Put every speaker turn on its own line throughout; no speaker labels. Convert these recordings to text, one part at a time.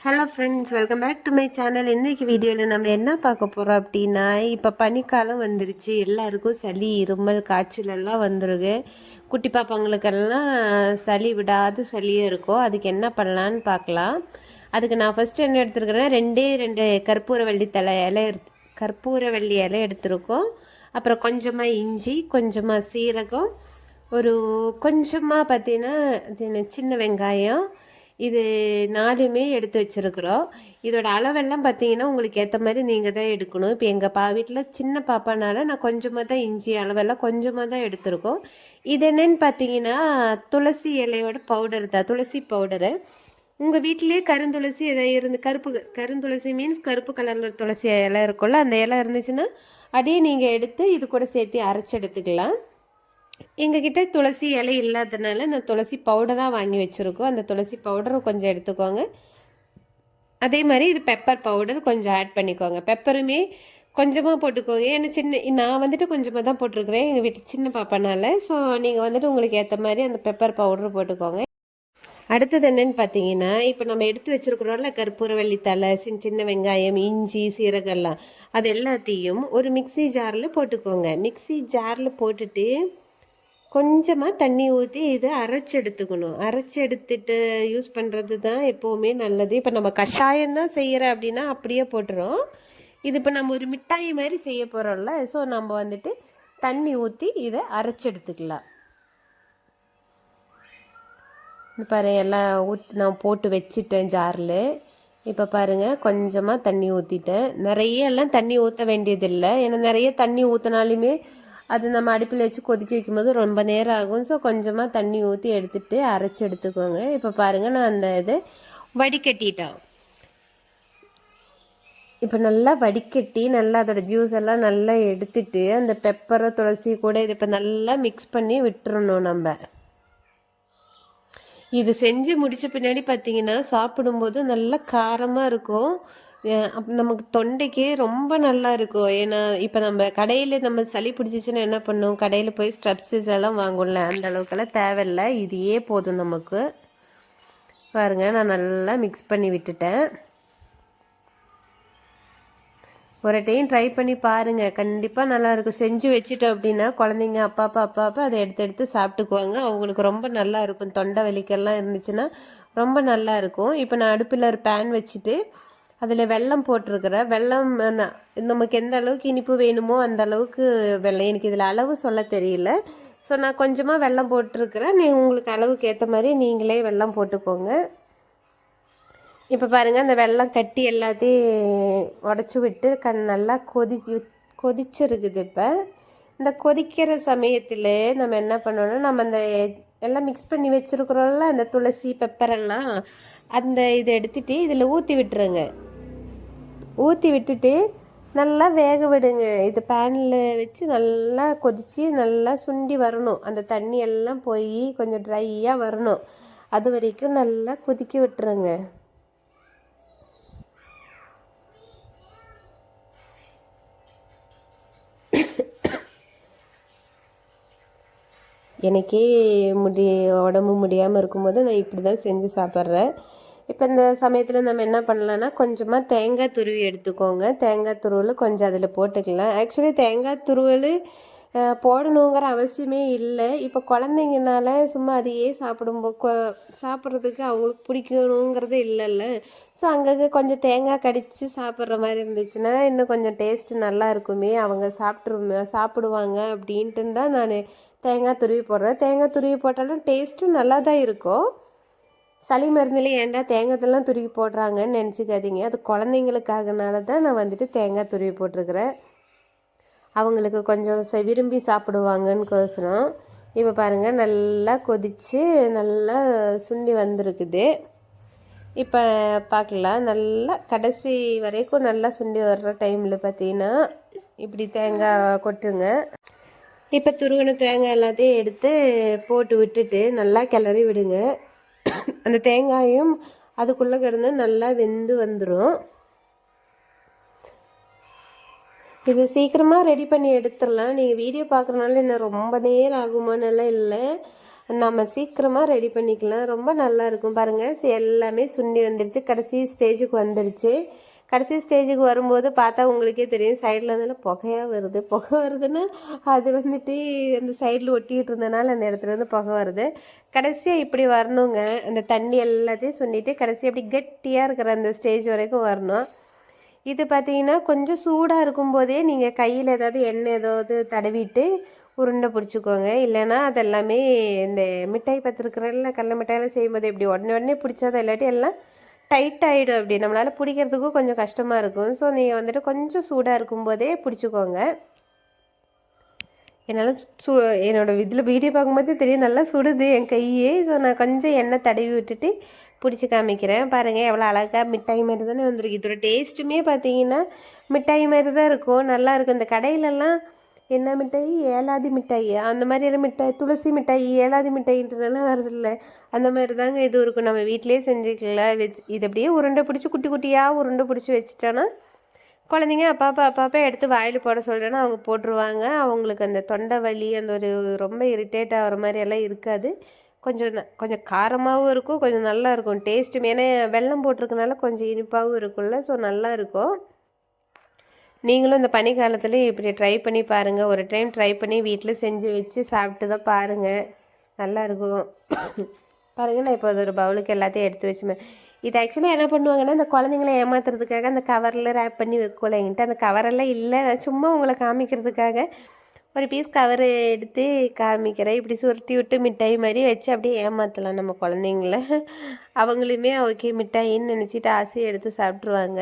Hello friends, welcome back to my channel. இன்றைக்கி வீடியோவில் நம்ம என்ன பார்க்க போகிறோம் அப்படின்னா, இப்போ பனிக்காலம் வந்துருச்சு. எல்லாருக்கும் சளி, இருமல், காய்ச்சல் எல்லாம் வந்துருது. குட்டி பாப்பாங்களுக்கெல்லாம் சளி விடாத சளியும் இருக்கும். அதுக்கு என்ன பண்ணலான்னு பார்க்கலாம். அதுக்கு நான் ஃபஸ்ட்டு என்ன எடுத்துருக்கிறேன், ரெண்டு கற்பூரவள்ளி கற்பூரவள்ளி இலை எடுத்துருக்கோம். அப்புறம் கொஞ்சமாக இஞ்சி, கொஞ்சமாக சீரகம், ஒரு கொஞ்சமாக பார்த்தீங்கன்னா சின்ன வெங்காயம், இது 4மே எடுத்து வச்சுருக்குறோம். இதோட அளவெல்லாம் பார்த்தீங்கன்னா உங்களுக்கு ஏற்ற மாதிரி நீங்கள் தான் எடுக்கணும். இப்போ எங்கள் வீட்டில் சின்ன பாப்பானால நான் கொஞ்சமாக தான் இஞ்சி அளவெல்லாம் கொஞ்சமாக தான் எடுத்திருக்கோம். இது என்னென்னு பார்த்தீங்கன்னா துளசி இலையோட பவுடர் தான், துளசி பவுடரு. உங்கள் வீட்டிலேயே கருந்துளசி எதாவது இருந்து கருந்துளசி மீன்ஸ் கருப்பு கலரில் துளசி இலை இருக்கும்ல, அந்த இலை இருந்துச்சுன்னா அதையே நீங்கள் எடுத்து இது கூட சேர்த்து அரைச்சி எடுத்துக்கலாம். எங்ககிட்ட துளசி இலை இல்லாததுனால நான் துளசி பவுடராக வாங்கி வச்சுருக்கோம். அந்த துளசி பவுடரை கொஞ்சம் எடுத்துக்கோங்க. அதே மாதிரி இது பெப்பர் பவுடர் கொஞ்சம் ஆட் பண்ணிக்கோங்க. பெப்பருமே கொஞ்சமாக போட்டுக்கோங்க. ஏன்னா நான் வந்துட்டு கொஞ்சமாக தான் போட்டிருக்கிறேன் எங்கள் வீட்டு சின்ன பாப்பானால. ஸோ நீங்கள் வந்துட்டு உங்களுக்கு ஏற்ற மாதிரி அந்த பெப்பர் பவுடர் போட்டுக்கோங்க. அடுத்தது என்னென்னு பார்த்தீங்கன்னா, இப்போ நம்ம எடுத்து வச்சுருக்குறோம்ல கற்பூரவள்ளி தழை, சின்ன வெங்காயம், இஞ்சி, சீரகம்லாம், அது எல்லாத்தையும் ஒரு மிக்சி ஜாரில் போட்டுக்கோங்க. மிக்சி ஜாரில் போட்டுட்டு கொஞ்சமாக தண்ணி ஊற்றி இதை அரைச்சி எடுத்துக்கணும். அரைச்சி எடுத்துட்டு யூஸ் பண்ணுறது தான் எப்போவுமே நல்லது. இப்போ நம்ம கஷாயம்தான் செய்கிறேன் அப்படின்னா அப்படியே போட்டுரும். இது இப்போ நம்ம ஒரு மிட்டாய் மாதிரி செய்ய போகிறோம்ல, ஸோ நம்ம வந்துட்டு தண்ணி ஊற்றி இதை அரைச்சி எடுத்துக்கலாம். பாரு எல்லாம் நான் போட்டு வச்சுட்டேன் ஜாரில். இப்போ பாருங்கள் கொஞ்சமாக தண்ணி ஊற்றிட்டேன். நிறைய எல்லாம் தண்ணி ஊற்ற வேண்டியதில்லை. ஏன்னா நிறைய தண்ணி ஊற்றினாலுமே அது நம்ம அடுப்பில் வச்சு கொதிக்க வைக்கும்போது ரொம்ப நேரம் ஆகும். ஸோ கொஞ்சமாக தண்ணி ஊற்றி எடுத்துகிட்டு அரைச்சி எடுத்துக்கோங்க. இப்போ பாருங்கள் நான் அந்த இது வடிகட்டிட்டேன். இப்போ நல்லா வடிகட்டி நல்லா அதோடய ஜூஸ் எல்லாம் நல்லா எடுத்துட்டு அந்த பெப்பரை துளசி கூட இது இப்போ நல்லா மிக்ஸ் பண்ணி விட்டுறணும். நம்ம இது செஞ்சு முடித்த பின்னாடி பார்த்தீங்கன்னா சாப்பிடும்போது நல்லா காரமாக இருக்கும். நமக்கு தொண்டைக்கே ரொம்ப நல்லா இருக்கும். ஏன்னா இப்போ நம்ம கடையில் நம்ம சளி பிடிச்சிச்சின்னா என்ன பண்ணும், கடையில் போய் ஸ்ட்ரெப்ஸஸ் எல்லாம் வாங்கும்ல, அந்த அளவுக்கெல்லாம் தேவையில்லை. இதையே போதும் நமக்கு. பாருங்கள் நான் நல்லா மிக்ஸ் பண்ணி விட்டுட்டேன். ஒரு டைம் ட்ரை பண்ணி பாருங்கள், கண்டிப்பாக நல்லாயிருக்கும். செஞ்சு வச்சுட்டோம் அப்படின்னா குழந்தைங்க அப்பப்போ அதை எடுத்து சாப்பிட்டுக்குவாங்க. அவங்களுக்கு ரொம்ப நல்லா இருக்கும். தொண்டை வலிக்கெல்லாம் இருந்துச்சுன்னா ரொம்ப நல்லா இருக்கும். இப்போ நான் அடுப்பில் ஒரு பேன் வச்சுட்டு அதில் வெல்லம் போட்டிருக்கிறேன். வெல்லம் நமக்கு எந்த அளவுக்கு இனிப்பு வேணுமோ அந்த அளவுக்கு வெல்லம், எனக்கு இதில் அளவு சொல்ல தெரியல. ஸோ நான் கொஞ்சமாக வெல்லம் போட்டிருக்கிறேன். உங்களுக்கு அளவுக்கு ஏற்ற மாதிரி நீங்களே வெல்லம் போட்டுக்கோங்க. இப்போ பாருங்கள் அந்த வெல்லம் கட்டி எல்லாத்தையும் உடச்சி விட்டு நல்லா கொதிச்சிருக்குது. இப்போ இந்த கொதிக்கிற சமயத்தில் நம்ம என்ன பண்ணோன்னா, நம்ம அந்த எல்லாம் மிக்ஸ் பண்ணி வச்சுருக்குறோம்ல, அந்த துளசி பெப்பரெல்லாம், அந்த இதை எடுத்துகிட்டு இதில் ஊற்றி விட்டுருங்க. ஊற்றி விட்டுட்டு நல்லா வேக விடுங்க. இது பேனில் வச்சு நல்லா கொதித்து நல்லா சுண்டி வரணும். அந்த தண்ணி எல்லாம் போய் கொஞ்சம் ட்ரையாக வரணும். அது வரைக்கும் நல்லா கொதிக்க விட்டுருங்க. எனக்கே உடம்பு முடியாமல் இருக்கும்போது நான் இப்படி தான் செஞ்சு சாப்பிட்றேன். இப்போ இந்த சமயத்தில் நம்ம என்ன பண்ணலான்னா, கொஞ்சமாக தேங்காய் துருவி எடுத்துக்கோங்க. தேங்காய் துருவல் கொஞ்சம் அதில் போட்டுக்கலாம். ஆக்சுவலி தேங்காய் துருவல் போடணுங்கிற அவசியமே இல்லை. இப்போ குழந்தைங்கனால சும்மா அதையே சாப்பிட்றதுக்கு அவங்களுக்கு பிடிக்கணுங்கிறது இல்லைல்ல. ஸோ அங்கங்கே கொஞ்சம் தேங்காய் கடித்து சாப்பிட்ற மாதிரி இருந்துச்சுன்னா இன்னும் கொஞ்சம் டேஸ்ட்டு நல்லா இருக்குமே, அவங்க சாப்பிடுவாங்க அப்படின்ட்டு தான் நான் தேங்காய் துருவி போடுறேன். தேங்காய் துருவி போட்டாலும் டேஸ்ட்டும் நல்லா தான் இருக்கும். சளி மருந்துல ஏன்டா தேங்காய்லாம் துருவி போடுறாங்கன்னு நினச்சிக்காதீங்க. அது குழந்தைங்களுக்காகனால தான் நான் வந்துட்டு தேங்காய் துருவி போட்டிருக்கிறேன். அவங்களுக்கு கொஞ்சம் விரும்பி சாப்பிடுவாங்கன்னு கோசரம். இப்போ பாருங்கள் நல்லா கொதித்து நல்லா சுண்டி வந்திருக்குது. இப்போ பார்க்கலாம், நல்லா கடைசி வரைக்கும் நல்லா சுண்டி வர்ற டைமில் பார்த்தீங்கன்னா இப்படி தேங்காய் கொட்டுங்க. இப்போ துருவின தேங்காய் எல்லாத்தையும் எடுத்து போட்டு விட்டுட்டு நல்லா கிளறி விடுங்க. அந்த தேங்காயும் அதுக்குள்ளே கிடந்து நல்லா வெந்து வந்துடும். இது சீக்கிரமாக ரெடி பண்ணி எடுத்துடலாம். நீங்கள் வீடியோ பார்க்குறனால என்ன ரொம்ப நேரம் ஆகுமானெல்லாம் இல்லை. நம்ம சீக்கிரமாக ரெடி பண்ணிக்கலாம். ரொம்ப நல்லா இருக்கும் பாருங்கள். எல்லாமே சுண்டி வந்துருச்சு, கடைசி ஸ்டேஜுக்கு வந்துருச்சு. கடைசி ஸ்டேஜுக்கு வரும்போது பார்த்தா உங்களுக்கே தெரியும், சைடில் வந்து புகையாக வருது. புகை வருதுன்னா அது வந்துட்டு அந்த சைடில் ஒட்டிகிட்டு இருந்தனால அந்த இடத்துல வந்து புகை வருது. கடைசியாக இப்படி வரணுங்க. அந்த தண்ணி எல்லாத்தையும் சுண்டிட்டு கடைசி அப்படி கெட்டியாக இருக்கிற அந்த ஸ்டேஜ் வரைக்கும் வரணும். இது பார்த்தீங்கன்னா கொஞ்சம் சூடாக இருக்கும்போதே நீங்கள் கையில் ஏதாவது எண்ணெய் ஏதாவது தடவிட்டு உருண்டை பிடிச்சிக்கோங்க. இல்லைன்னா அதெல்லாமே இந்த மிட்டாய் பார்த்துருக்குறல்ல, கடல மிட்டாயெல்லாம் செய்யும்போது இப்படி உடனே உடனே பிடிச்சாதான், இல்லாட்டி எல்லாம் டைட் ஆகிடும். அப்படி நம்மளால் பிடிக்கிறதுக்கும் கொஞ்சம் கஷ்டமாக இருக்கும். ஸோ நீங்கள் வந்துட்டு கொஞ்சம் சூடாக இருக்கும்போதே பிடிச்சிக்கோங்க. என்னால் என்னோடய இதில் வீடியோ பார்க்கும்போதே தெரியும் நல்லா சுடுது என் கையே. ஸோ நான் கொஞ்சம் எண்ணெய் தடவி விட்டுட்டு பிடிச்சி காமிக்கிறேன். பாருங்கள் எவ்வளோ அழகாக மிட்டாய் மாதிரி தானே வந்திருக்கு. இதோட டேஸ்ட்டுமே பார்த்தீங்கன்னா மிட்டாய் மாதிரி தான் இருக்கும், நல்லாயிருக்கும். இந்த கடையிலலாம் என்ன மிட்டாய், ஏலாதி மிட்டாய், அந்த மாதிரியெல்லாம் மிட்டாய், துளசி மிட்டாய், ஏலாதி மிட்டாயின்றதெல்லாம் வருதில்ல, அந்த மாதிரி தாங்க இது இருக்கும். நம்ம வீட்டிலே செஞ்சுக்கலாம். இது அப்படியே உருண்டை பிடிச்சி குட்டி குட்டியாக உருண்டை பிடிச்சி வச்சுட்டோன்னா குழந்தைங்க அப்பப்போ எடுத்து வாயில் போட சொல்கிறேன்னா அவங்க போட்டுருவாங்க. அவங்களுக்கு அந்த தொண்டை வலி, அந்த ஒரு ரொம்ப இரிட்டேட் ஆகிற மாதிரி எல்லாம் இருக்காது. கொஞ்சம் காரமாகவும் இருக்கும், கொஞ்சம் நல்லா இருக்கும் டேஸ்ட்டும். ஏன்னா வெல்லம் போட்டிருக்கனால கொஞ்சம் இனிப்பாகவும் இருக்கும்ல, ஸோ நல்லா இருக்கும். நீங்களும் இந்த பனிக்காலத்தில் இப்படி ட்ரை பண்ணி பாருங்கள். ஒரு டைம் ட்ரை பண்ணி வீட்டில் செஞ்சு வச்சு சாப்பிட்டு தான் பாருங்கள், நல்லாயிருக்கும். பாருங்கள், நான் இப்போ அது ஒரு பவுலுக்கு எல்லாத்தையும் எடுத்து வச்சுமே. இது ஆக்சுவலி என்ன பண்ணுவாங்கன்னா, இந்த குழந்தைங்கள ஏமாத்துறதுக்காக அந்த கவரில் ரேப் பண்ணி வைக்கல. என்கிட்ட அந்த கவரெல்லாம் இல்லை, நான் சும்மா உங்களை காமிக்கிறதுக்காக ஒரு பீஸ் கவர் எடுத்து காமிக்கிறேன். இப்படி சுருட்டி விட்டு மிட்டாய் மாதிரி வச்சு அப்படியே ஏமாற்றலாம் நம்ம குழந்தைங்கள. அவங்களுமே ஓகே மிட்டாயின்னு நினச்சிட்டு ஆசையை எடுத்து சாப்பிட்ருவாங்க.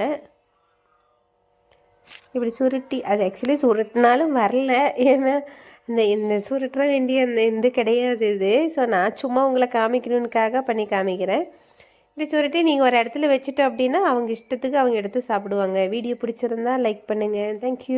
இப்படி சுருட்டி, அது ஆக்சுவலி சுருட்டினாலும் வரல, ஏன்னா இந்த சுருட்ட வேண்டிய அந்த இது கிடையாது இது. ஸோ நான் சும்மா உங்களை காமிக்கணுன்னுக்காக பண்ணி காமிக்கிறேன். இப்படி சுருட்டி நீங்கள் ஒரு இடத்துல வச்சுட்டோம் அப்படின்னா அவங்க இஷ்டத்துக்கு அவங்க எடுத்து சாப்பிடுவாங்க. வீடியோ பிடிச்சிருந்தா லைக் பண்ணுங்கள். தேங்க்யூ.